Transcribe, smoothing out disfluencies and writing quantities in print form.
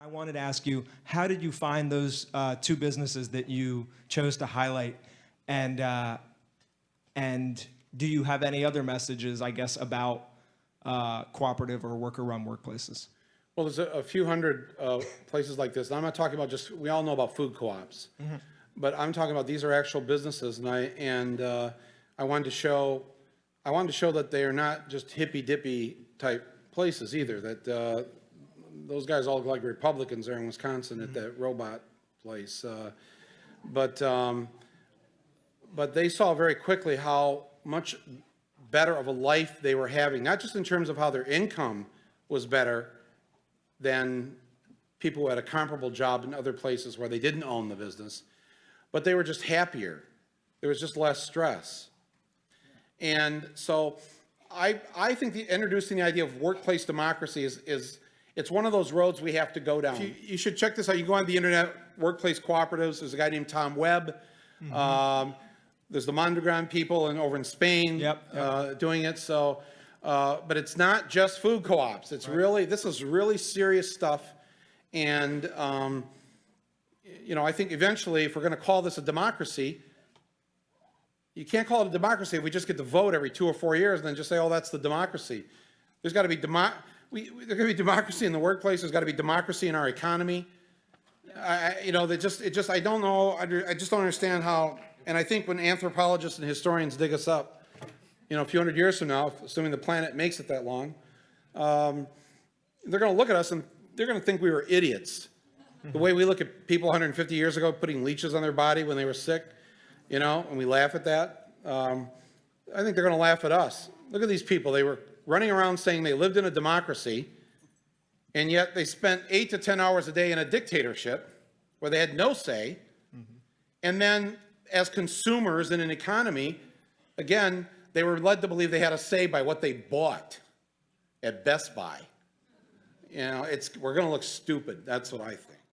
I wanted to ask you, how did you find those two businesses that you chose to highlight? And do you have any other messages, I guess, about cooperative or worker-run workplaces? Well, there's a few hundred places like this. And I'm not talking about just, we all know about food co-ops, but I'm talking about these are actual businesses. And I wanted to show that they are not just hippy-dippy type places either, that those guys all look like Republicans there in Wisconsin at that robot place. But they saw very quickly how much better of a life they were having, not just in terms of how their income was better than people who had a comparable job in other places where they didn't own the business, but they were just happier. There was just less stress. And so I think introducing the idea of workplace democracy is it's one of those roads we have to go down. You should check this out. You go on the internet, workplace cooperatives. There's a guy named Tom Webb. There's the Mondragon people over in Spain doing it. So, but it's not just food co-ops. It's really, this is really serious stuff. And, you know, I think eventually if we're going to call this a democracy, you can't call it a democracy if we just get to vote every 2 or 4 years and then just say, oh, that's the democracy. There's got to be there's got to be democracy in the workplace. There's got to be democracy in our economy. You know, I don't know. I just don't understand how. And I think when anthropologists and historians dig us up, you know, a few hundred years from now, assuming the planet makes it that long, they're going to look at us and they're going to think we were idiots. The way we look at people 150 years ago putting leeches on their body when they were sick, you know, and we laugh at that. I think they're going to laugh at us. Look at these people. They were running around saying they lived in a democracy, and yet they spent 8 to 10 hours a day in a dictatorship where they had no say. And then as consumers in an economy, again, they were led to believe they had a say by what they bought at Best Buy. You know, we're going to look stupid. That's what I think.